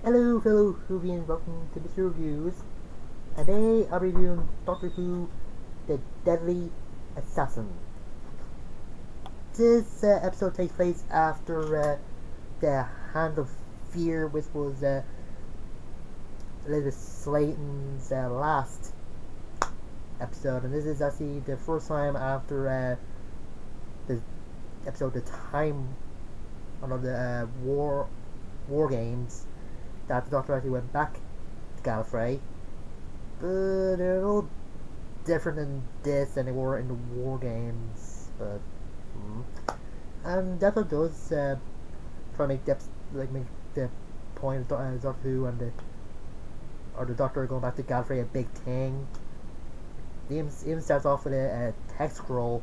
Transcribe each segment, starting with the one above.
Hello fellow Whovians, welcome to Mr.Who's. Today I'll be reviewing Doctor Who, The Deadly Assassin. This episode takes place after the Hand of Fear, which was Elizabeth Sladen's last episode, and this is actually the first time after the episode, The Time, of the War Games, that the Doctor actually went back to Gallifrey. But they're a little different in this than they were in the War Games. But and that does try to make make the point of Doctor Who and the Doctor going back to Gallifrey a big thing. It even starts off with a text scroll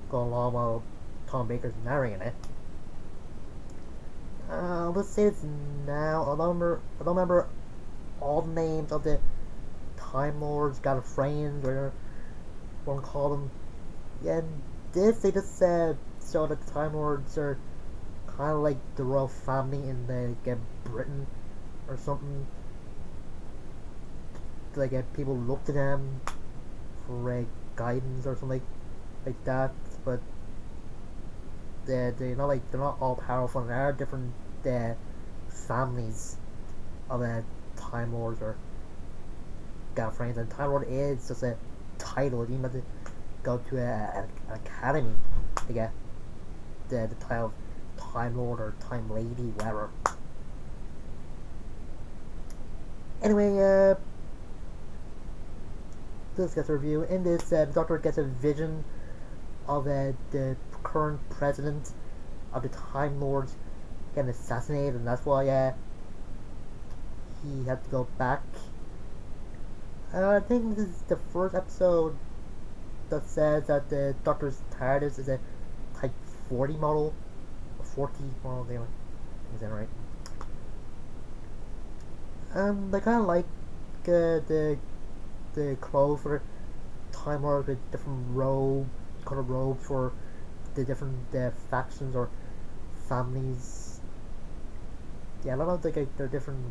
going along while Tom Baker's narrating it. Let's say it's now. I don't remember all the names of the Time Lords, Gallifreyans, or what to call them. Yeah, this they just show that the Time Lords are kind of like the royal family in Britain or something. Like people look to them for guidance or something like that, but they're not all powerful. There are different families of Time Lords or Gallifreyans, and Time Lord is just a title. You have to go to an academy to get the title of Time Lord or Time Lady, whatever. Anyway, let's get a review. In this, the Doctor gets a vision of the current president of the Time Lords getting assassinated, and that's why he had to go back. I think this is the first episode that says that the Doctor's TARDIS is a Type 40 model, or 40 model, anyway. Is that right? I kind of like the clothes for Time Lords with different colored robes for the different factions or families. Yeah, a lot of the different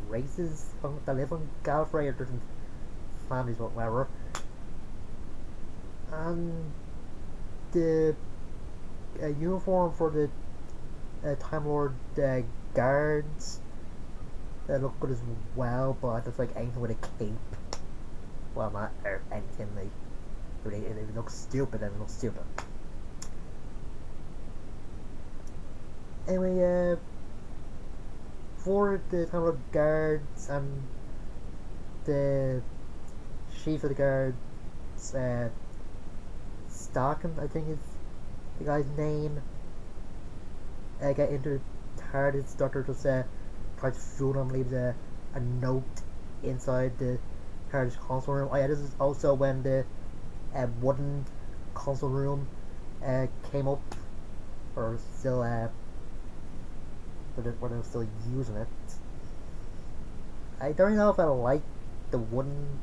races that live on Gallifrey or different families or whatever. And the uniform for the Time Lord guards look good as well, but I just like anything with a cape. Well, not anything. If it looks stupid, then it looks stupid. Anyway, for the Time Lord guards and the chief of the guards, Starkin, I think is the guy's name, get into the TARDIS. Doctor just tries to fool him, leaves a note inside the TARDIS console room. Oh yeah, this is also when the wooden console room came up, or still when they were still using it. I don't know if I like the wooden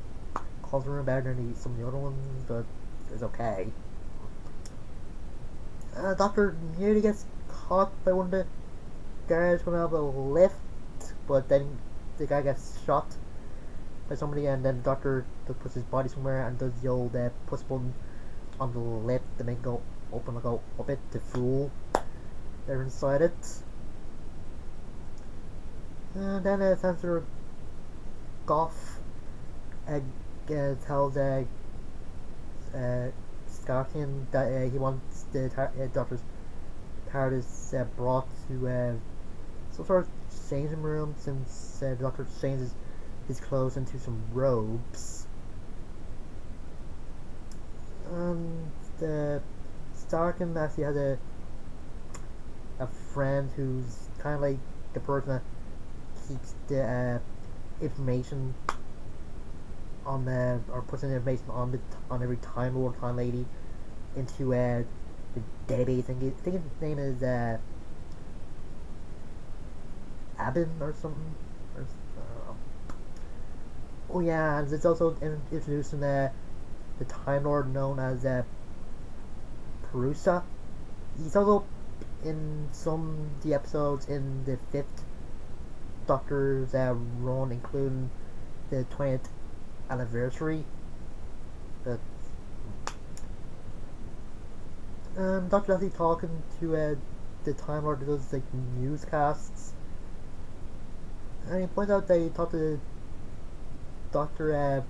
console room better than some of the other ones, but it's okay. Doctor nearly gets caught by one of the guards coming out of the lift, but then the guy gets shot by somebody, and then the Doctor just puts his body somewhere and does the old push button on the lift to make it go open and go up it to fool they're inside it. And then Sensor Goff tells Scarkin that he wants the Doctor's TARDIS brought to some sort of changing room, since the Doctor changes his clothes into some robes. And Starkin actually has a friend who's kind of like the person that keeps the information on or puts in information on every Time Lord, Time Lady into the database. I think his name is Abin or something. Oh yeah, and it's also introduced in the Time Lord known as Perusa. He's also in some of the episodes in the 5th Doctor's run, including the 20th anniversary. But Doctor actually talking to the Time Lord that does like newscasts, and he points out that he thought the Doctor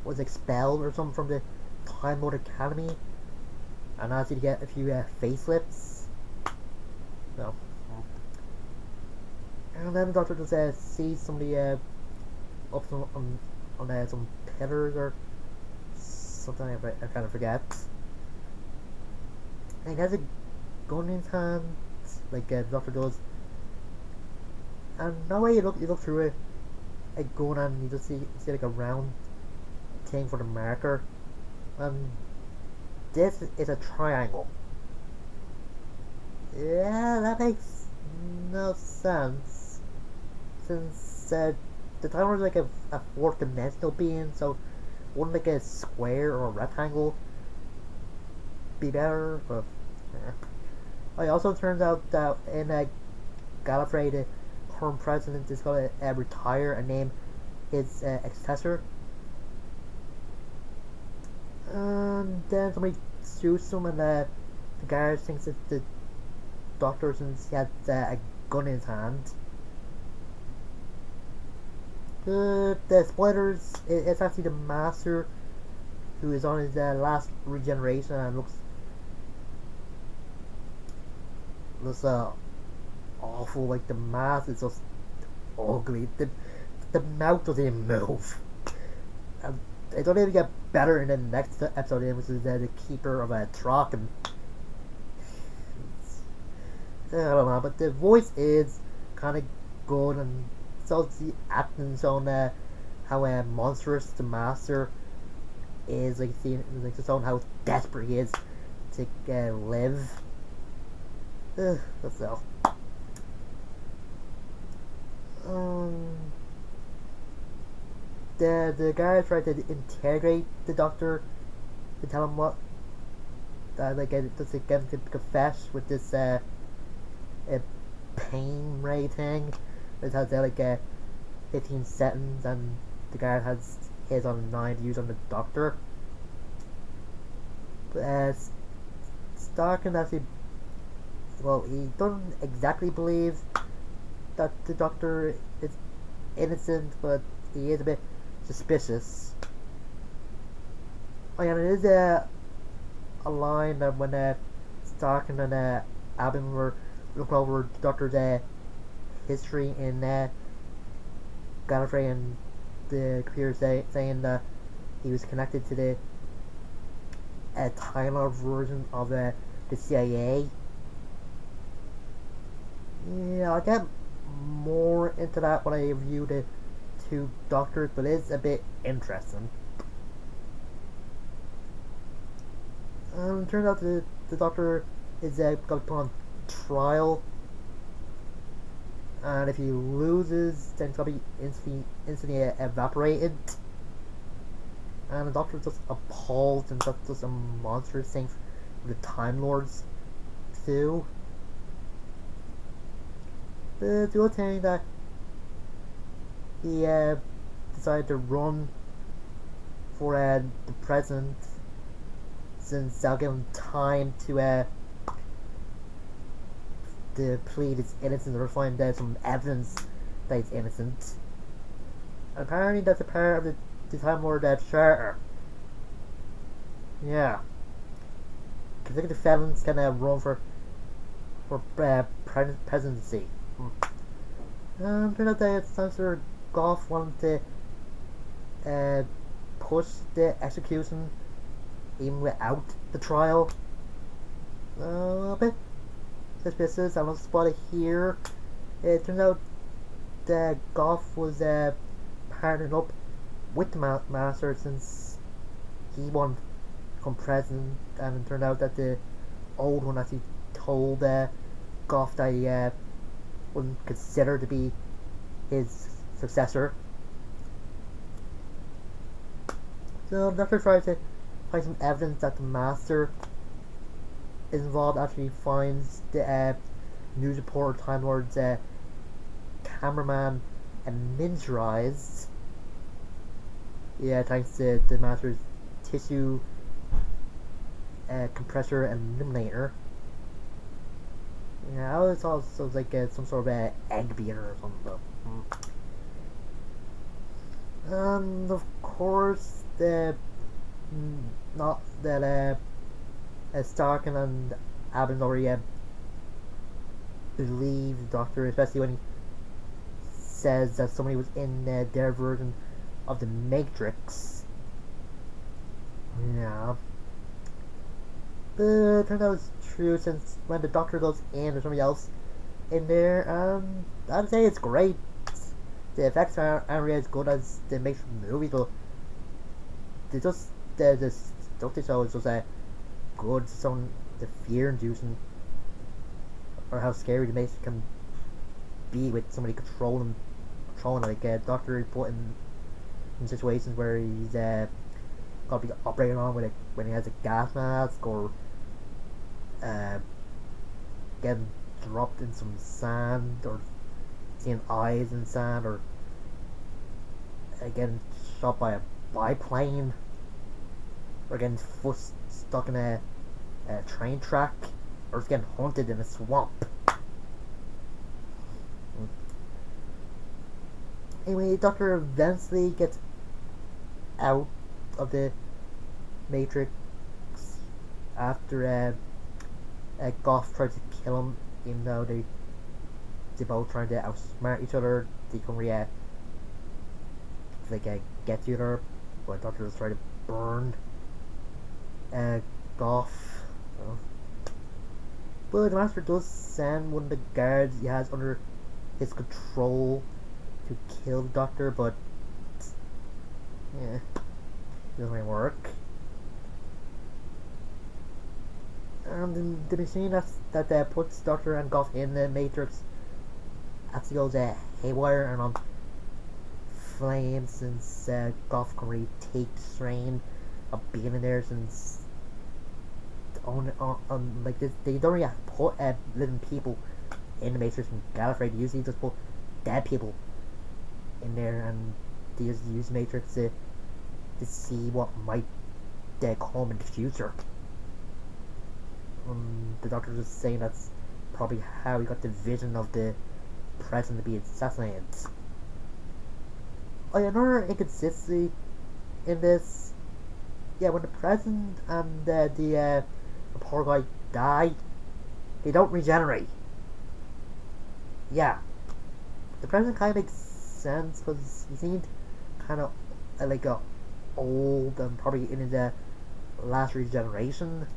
was expelled or something from the Time Lord Academy, and asked you to get a few facelifts. No. And then the Doctor just sees somebody up on some pillars or something. I kind of forget. And he has a gun in his hand, like the Doctor does. And no way you look through a gun and you just see like a round thing for the marker. And this is a triangle. Yeah, that makes no sense. Since the timer is like a fourth dimensional being, so wouldn't like a square or a rectangle be better? But it also turns out that in Gallifrey, the current president is going to retire and name his successor. And then somebody shoots him, and the guard thinks it's the Doctor since he had a gun in his hand. The spoilers, it's actually the Master who is on his last regeneration and looks awful. Like the mask is just ugly. The mouth doesn't even move. And it don't even get better in the next episode, which is the Keeper of a Trock. And I don't know, but the voice is kind of good, and so the acting showing how monstrous the Master is, like seeing like showing how desperate he is to live. That's all. The guy tried to interrogate the Doctor to tell him what like just to get him to confess with this pain ray thing. It has like 15 seconds, and the guy has his on 9 to use on the Doctor. But Stark actually, well, he doesn't exactly believe that the Doctor is innocent, but he is a bit suspicious. Oh yeah, and it is a line that when Stark and Abin were looking over the Doctor's history in Gallifrey, and the computer saying that he was connected to the Tyler version of the CIA. Yeah, I'll get more into that when I review the 2 Doctors, but it's a bit interesting. It turns out the Doctor is going to put on trial, and if he loses, then he's going to be instantly evaporated. And the Doctor is just appalled, and that's just a monstrous thing for the Time Lords too. The other thing that he decided to run for the president, since that'll give him time to plead his innocence or find some evidence that he's innocent. And apparently that's a part of the Time Lord Charter. Yeah. Convicted felons can run for presidency. Turned out that Senator Goff wanted to push the execution even without the trial. A little bit suspicious. I don't spot it here. It turns out that Goff was partnered up with the Master since he wanted to become president, and it turned out that the old one actually told Goff that he wouldn't consider to be his successor. So the Doctor tries to find some evidence that the Master is involved. Actually finds the news reporter Time Lord's cameraman miniaturized. Yeah, thanks to the Master's tissue compressor eliminator. Yeah, I always thought it was like some sort of egg beater or something. Though. And of course, not that Stark and Abbott already believe the Doctor, especially when he says that somebody was in their version of the Matrix. Yeah. But it turns out it's true, since when the Doctor goes in, there's somebody else in there, and I'd say it's great. The effects aren't really as good as the Matrix movies, but they just the stuff they show is just good. Some the fear inducing, or how scary the Matrix can be with somebody controlling like Doctor put in situations where he's got to be operating on with it when he has a gas mask, or getting dropped in some sand, or seeing eyes in sand, or getting shot by a biplane, or getting foot stuck in a train track, or just getting haunted in a swamp. Anyway, Doctor eventually gets out of the Matrix after Goff tries to kill him, even though they both trying to outsmart each other. They can react get to her, but Doctor is trying to burn Goff. But the Master does send one of the guards he has under his control to kill the Doctor, but yeah, it doesn't really work. And the machine that puts Doctor and Goff in the Matrix actually goes haywire and on flames, since Goff can really take the strain of being in there, since on like this, they don't really put living people in the Matrix from Gallifrey. They usually just put dead people in there, and they just use Matrix to see what might come in the future. The Doctor was saying that's probably how he got the vision of the president to be assassinated. Oh yeah, another inconsistency in this. Yeah, when the president and the poor guy die, they don't regenerate. Yeah, the president kind of makes sense because he seemed kind of like old and probably in his last regeneration.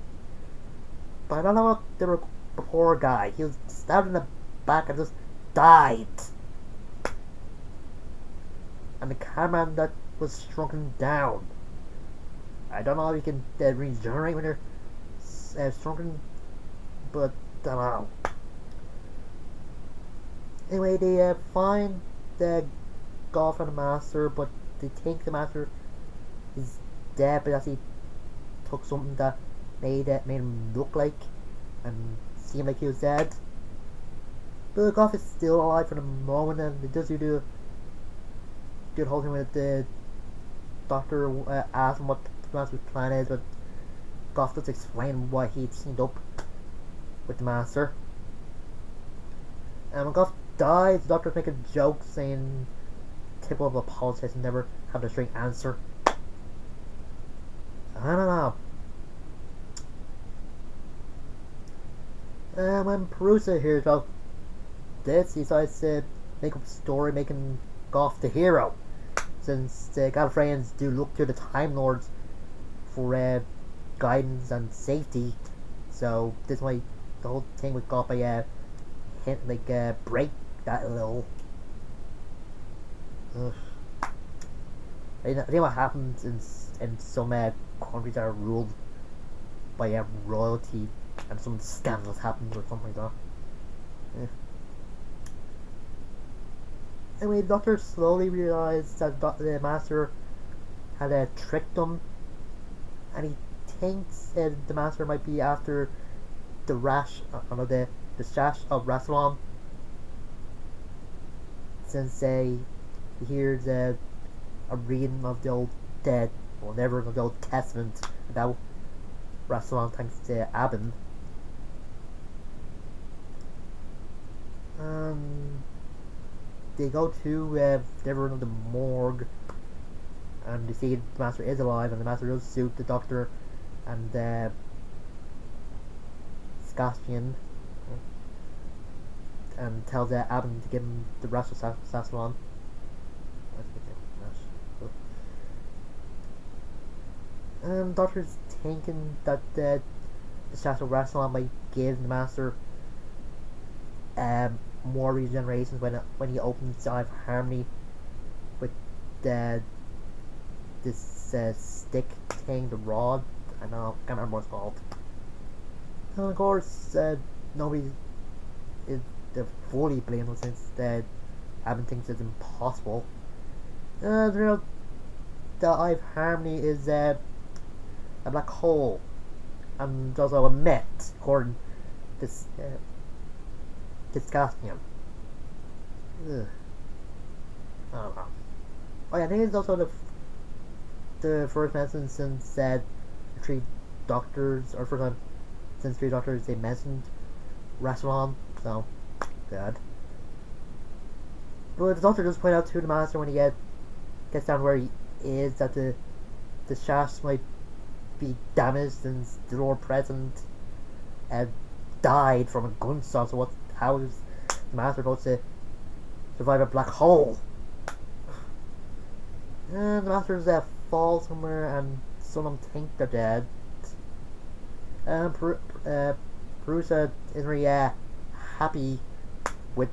But I don't know what the poor guy. He was stabbed in the back and just died. And the cameraman that was shrunken down. I don't know if you can regenerate when you're shrunken, but I don't know. Anyway, they find the Goff and the Master, but they think the Master is dead, but actually took something that made him look like and seem like he was dead. But Goff is still alive for the moment, and it does do the whole thing with the Doctor asking what the Master's plan is, but Goff does explain why he teamed up with the Master. And when Goff dies, the Doctor's making jokes saying typical of a politician, never have a straight answer. I don't know. And when Perusa hears about this, he decides to make up a story making Goff the hero, since the Gallifreyans do look to the Time Lords for guidance and safety. So this is why the whole thing with Goff, break that a little. Ugh. I think what happens in some countries that are ruled by royalty, and some scandals happen or something like that. Yeah. Anyway, the Doctor slowly realized that the Master had tricked him, and he thinks the Master might be after the sash of Rassilon. Sensei hears a reading of the Old Dead, or never of the Old Testament about Rassilon thanks to Abin. They go to never of the morgue, and they see the Master is alive, and the Master does shoot the Doctor and Scastian, and tells Abin to give him the rest of Sassalon. Doctor's thinking that the Shadow Rassilon might give the Master more regenerations when he opens the Eye of Harmony with this stick thing, the rod. I can't remember what it's called. And of course, nobody is fully blameless since Abin thinks it's impossible. The Eye of Harmony is a black hole, and also a myth, according to Caspian. I don't know. Oh yeah, I think it's also the first mention since the three doctors, or first time since three doctors they mentioned Rassilon, so good. But the Doctor does point out to the Master when he gets down where he is that the shafts might be damaged since the Lord President died from a gunshot. So how is the Master going to survive a black hole? And the Masters fall somewhere, and some of them think they're dead. And Perusa isn't really happy with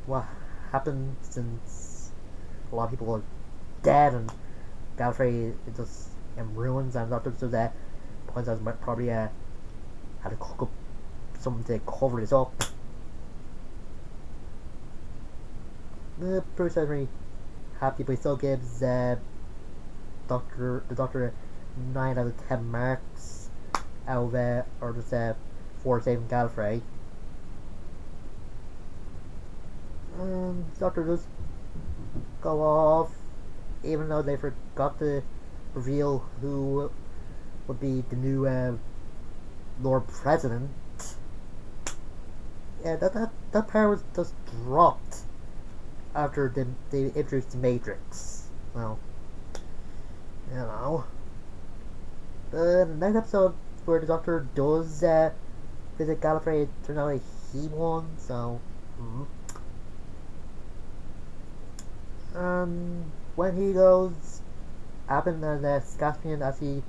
what happened since a lot of people are dead, and Gallifrey is just in ruins, and Doctor just points out probably had to cook up something to cover this up. Bruce isn't really happy, but he still gives the Doctor 9 out of 10 marks out of or just for saving Gallifrey. The Doctor does go off, even though they forgot to reveal who would be the new Lord President. Yeah, that power was just dropped after they introduced the Matrix. Well, you know. The next episode where the Doctor does visit Gallifrey, it turns out like he won, so when he goes, Abin and Scaspian, as he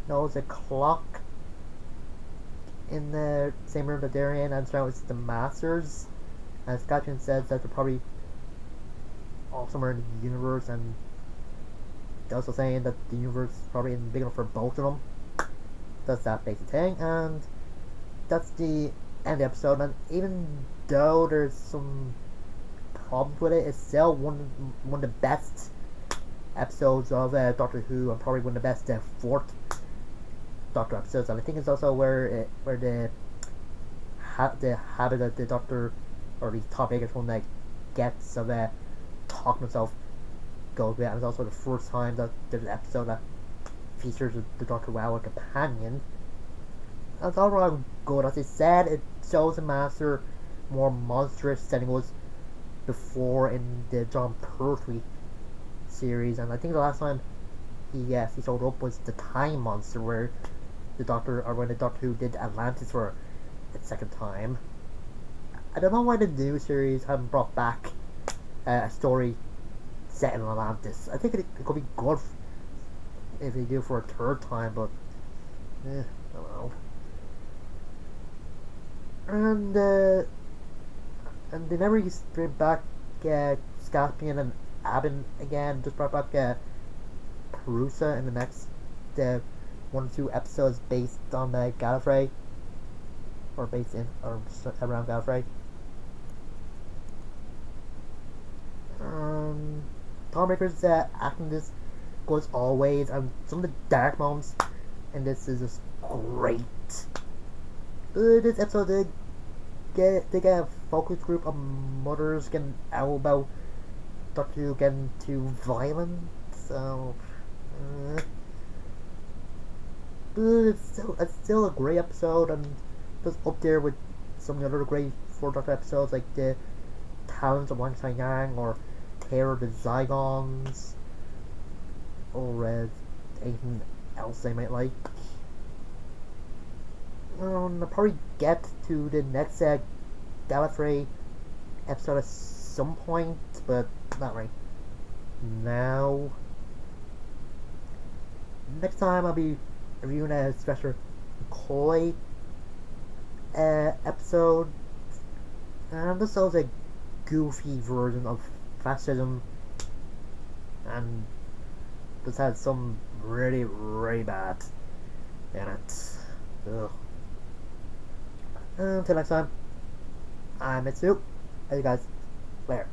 knows a clock in the same room that they're in, and so it's the Masters, and Scaspian says that they're probably all somewhere in the universe, and they're also saying that the universe is probably big enough for both of them. That's that basic thing, and that's the end of the episode. And even though there's some problems with it, it's still one of the best episodes of Doctor Who, and probably one of the best fourth Doctor episodes. And I think it's also where the habit that the Doctor, or the top Baker's one, that gets of talking himself goes with, and it's also the first time that there's an episode that features the Doctor WoW a companion. And it's all around good. As I said, it shows the Master more monstrous than he was before in the John Pertwee series, and I think the last time he showed up was the Time Monster, where the Doctor, or when the Doctor Who did Atlantis for its second time. I don't know why the new series haven't brought back a story set in Atlantis. I think it could be good if they do it for a third time, but I don't know. And they never used to bring back Scaspian and Abin again. Just brought back Perusa in the next 1 or 2 episodes based on Gallifrey, or based in or around Gallifrey. Tom Baker's acting this goes always, and some of the dark moments in this is just great. This episode did get focus group of mothers getting out about Doctor Who getting too violent. So, but it's still a great episode, and just up there with some of the other great Fourth Doctor episodes like the Talents of Wang Chai Yang or Terror of the Zygons or anything else I might like. I'll probably get to the next Gallifrey episode at some point, but not right now. Next time I'll be reviewing a special McCoy episode, and this was a goofy version of fascism, and this had some really, really bad in it. Ugh. Until next time, I'm Mr.Who. See you guys later.